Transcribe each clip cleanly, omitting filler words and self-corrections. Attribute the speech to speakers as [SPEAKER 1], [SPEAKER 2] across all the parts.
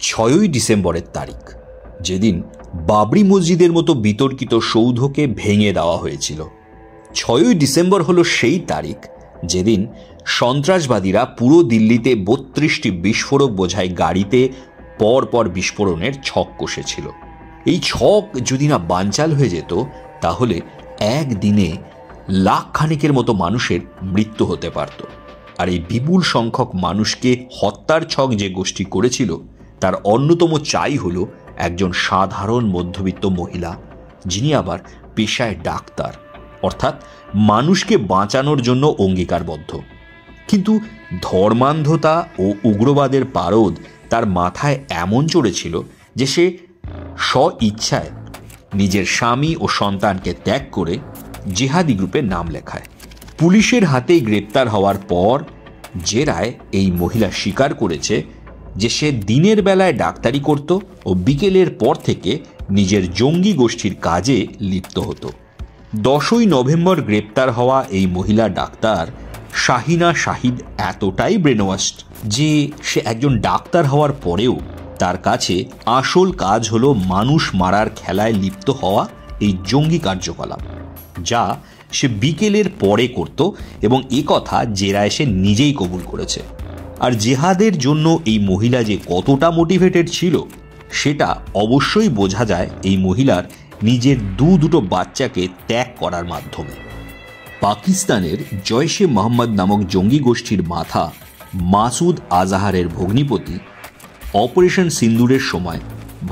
[SPEAKER 1] 6ই ডিসেম্বরের তারিখ, যেদিন বাবরি মসজিদের মতো বিতর্কিত সৌধকে ভেঙে দেওয়া হয়েছিল। 6ই ডিসেম্বর হলো সেই তারিখ যেদিন সন্ত্রাসবাদীরা পুরো দিল্লিতে 32টি বিস্ফোরক বোঝাই গাড়িতে পরপর বিস্ফোরণের ছক কষেছিল। এই ছক যদি না বানচাল হয়ে যেত তাহলে একদিনে লাখ খানেকের মতো মানুষের মৃত্যু হতে পারত। আর এই বিপুল সংখ্যক মানুষকে হত্যার ছক যে গোষ্ঠী করেছিল তার অন্যতম চাই হলো একজন সাধারণ মধ্যবিত্ত মহিলা, যিনি আবার পেশায় ডাক্তার, অর্থাৎ মানুষকে বাঁচানোর জন্য অঙ্গীকারবদ্ধ। কিন্তু ধর্মান্ধতা ও উগ্রবাদের পারদ তার মাথায় এমন চড়েছিল যে সে স্ব-ইচ্ছায় নিজের স্বামী ও সন্তানকে ত্যাগ করে জিহাদি গ্রুপে নাম লেখায়। পুলিশের হাতেই গ্রেপ্তার হওয়ার পর জেরায় এই মহিলা স্বীকার করেছে যে সে দিনের বেলায় ডাক্তারি করত ও বিকেলের পর থেকে নিজের জঙ্গি গোষ্ঠীর কাজে লিপ্ত হতো। 10ই নভেম্বর গ্রেপ্তার হওয়া এই মহিলা ডাক্তার শাহিনা শাহিদ এতটাই ব্রেনওয়াশড যে সে একজন ডাক্তার হওয়ার পরেও তার কাছে আসল কাজ হলো মানুষ মারার খেলায় লিপ্ত হওয়া এই জঙ্গি কার্যকলাপ, যা সে বিকেলের পরে করত এবং এ কথা জেরায় সে নিজেই কবুল করেছে। আর জেহাদের জন্য এই মহিলা যে কতটা মোটিভেটেড ছিল সেটা অবশ্যই বোঝা যায় এই মহিলার নিজের দুটো বাচ্চাকে ত্যাগ করার মাধ্যমে। পাকিস্তানের জয়শে মোহাম্মদ নামক জঙ্গি গোষ্ঠীর মাথা মাসুদ আজাহারের ভগ্নিপতি অপারেশন সিন্দুরের সময়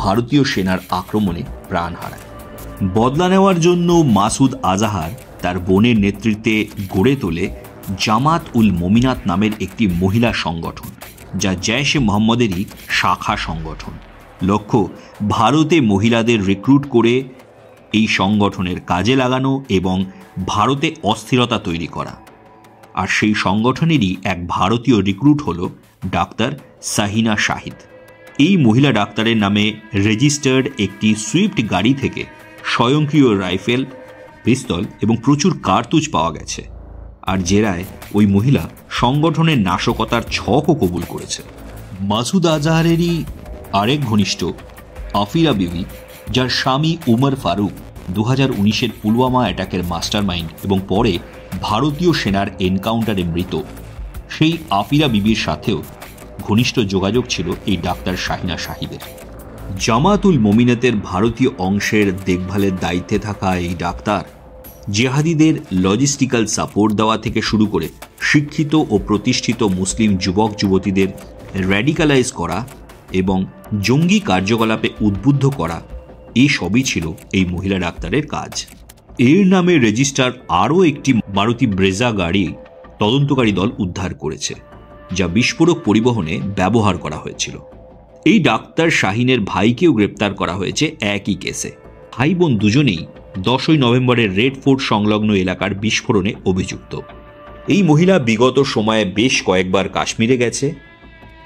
[SPEAKER 1] ভারতীয় সেনার আক্রমণে প্রাণ হারায়। বদলা নেওয়ার জন্য মাসুদ আজাহার তার বোনের নেতৃত্বে গড়ে তোলে জামাত উল মোমিনাত নামের একটি মহিলা সংগঠন, যা জয়শে মোহাম্মদেরই শাখা সংগঠন। লক্ষ্য ভারতে মহিলাদের রিক্রুট করে এই সংগঠনের কাজে লাগানো এবং ভারতে অস্থিরতা তৈরি করা। আর সেই সংগঠনেরই এক ভারতীয় রিক্রুট হল ডাক্তার শাহিনা শাহিদ। এই মহিলা ডাক্তারের নামে রেজিস্টার্ড একটি সুইফট গাড়ি থেকে স্বয়ংক্রিয় রাইফেল, পিস্তল এবং প্রচুর কার্তুজ পাওয়া গেছে। আর জেরায় ওই মহিলা সংগঠনের নাশকতার ছকও কবুল করেছে। মাসুদ আজাহারেরই আরেক ঘনিষ্ঠ আফিরা বিবি, যার স্বামী উমর ফারুক 2019-এর পুলওয়ামা অ্যাটাকের মাস্টার মাইন্ড এবং পরে ভারতীয় সেনার এনকাউন্টারে মৃত, সেই আফিরা বিবির সাথেও ঘনিষ্ঠ যোগাযোগ ছিল এই ডাক্তার শাহিনা শাহিদের। জামাতুল মোমিনাতের ভারতীয় অংশের দেখভালের দায়িত্বে থাকা এই ডাক্তার জিহাদিদের লজিস্টিক্যাল সাপোর্ট দেওয়া থেকে শুরু করে শিক্ষিত ও প্রতিষ্ঠিত মুসলিম যুবক যুবতীদের র্যাডিক্যালাইজ করা এবং জঙ্গি কার্যকলাপে উদ্বুদ্ধ করা, এই সবই ছিল এই মহিলা ডাক্তারের কাজ। এর নামে রেজিস্টার আরও একটি মারুতি ব্রেজা গাড়ি তদন্তকারী দল উদ্ধার করেছে, যা বিস্ফোরক পরিবহনে ব্যবহার করা হয়েছিল। এই ডাক্তার শাহিনের ভাইকেও গ্রেপ্তার করা হয়েছে একই কেসে। ভাই বোন দুজনেই 10ই নভেম্বরের রেড ফোর্ট সংলগ্ন এলাকার বিস্ফোরণে অভিযুক্ত। এই মহিলা বিগত সময়ে বেশ কয়েকবার কাশ্মীরে গেছে।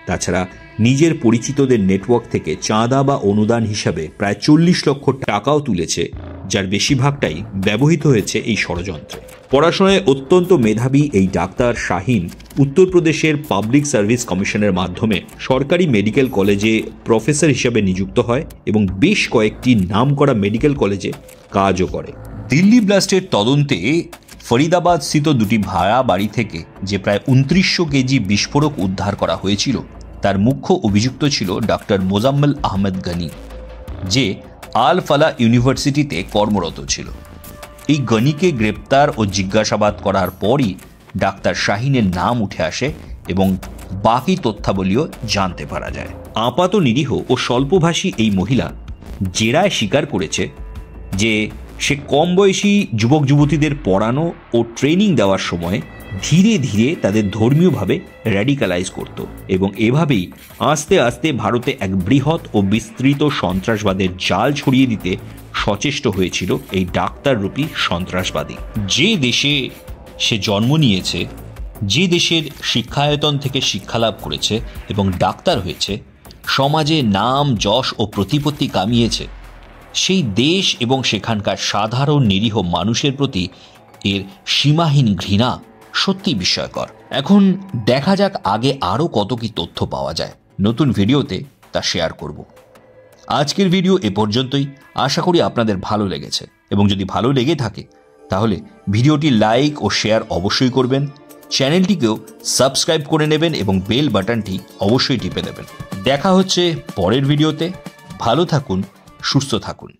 [SPEAKER 1] তাছাড়া নিজের পরিচিতদের নেটওয়ার্ক থেকে চাঁদা বা অনুদান হিসাবে প্রায় 40 লক্ষ টাকাও তুলেছে, যার বেশিরভাগটাই ব্যবহৃত হয়েছে এই ষড়যন্ত্রে। পড়াশোনায় অত্যন্ত মেধাবী এই ডাক্তার শাহিন উত্তরপ্রদেশের পাবলিক সার্ভিস কমিশনের মাধ্যমে সরকারি মেডিকেল কলেজে প্রফেসর হিসাবে নিযুক্ত হয় এবং বেশ কয়েকটি নামকরা মেডিকেল কলেজে কাজও করে। দিল্লি ব্লাস্টের তদন্তে ফরিদাবাদ স্থিত দুটি ভাড়া বাড়ি থেকে যে প্রায় 2900 কেজি বিস্ফোরক উদ্ধার করা হয়েছিল, তার মুখ্য অভিযুক্ত ছিল ডক্টর মোজাম্মেল আহমেদ গনি, যে আল ফালা ইউনিভার্সিটিতে কর্মরত ছিল। এই গনিকে গ্রেপ্তার ও জিজ্ঞাসাবাদ করার পরই ডাক্তার শাহিনের নাম উঠে আসে এবং বাকি তথ্যাবলীও জানতে পারা যায়। আপাত নিরীহ ও স্বল্পভাষী এই মহিলা জেরায় স্বীকার করেছে যে সে কম বয়সী যুবক যুবতীদের পড়ানো ও ট্রেনিং দেওয়ার সময় ধীরে ধীরে তাদের ধর্মীয়ভাবে র্যাডিক্যালাইজ করত এবং এভাবেই আস্তে আস্তে ভারতে এক বৃহৎ ও বিস্তৃত সন্ত্রাসবাদের জাল ছড়িয়ে দিতে সচেষ্ট হয়েছিল এই ডাক্তাররূপী সন্ত্রাসবাদী। যে দেশে সে জন্ম নিয়েছে, যে দেশের শিক্ষায়তন থেকে শিক্ষালাভ করেছে এবং ডাক্তার হয়েছে, সমাজে নাম যশ ও প্রতিপত্তি কামিয়েছে, সেই দেশ এবং সেখানকার সাধারণ নিরীহ মানুষের প্রতি এর সীমাহীন ঘৃণা সত্যি বিস্ময়কর। এখন দেখা যাক আগে আরও কত কি তথ্য পাওয়া যায় নতুন ভিডিওতে। তা শেয়ার করব। আজকের ভিডিও এ পর্যন্তই। আশা করি আপনাদের ভালো লেগেছে, এবং যদি ভালো লেগে থাকে তাহলে ভিডিওটি লাইক ও শেয়ার অবশ্যই করবেন। চ্যানেলটিকেও সাবস্ক্রাইব করে নেবেন এবং বেল বাটনটি অবশ্যই টিপে দেবেন। দেখা হচ্ছে পরের ভিডিওতে। ভালো থাকুন, সুস্থ থাকুন।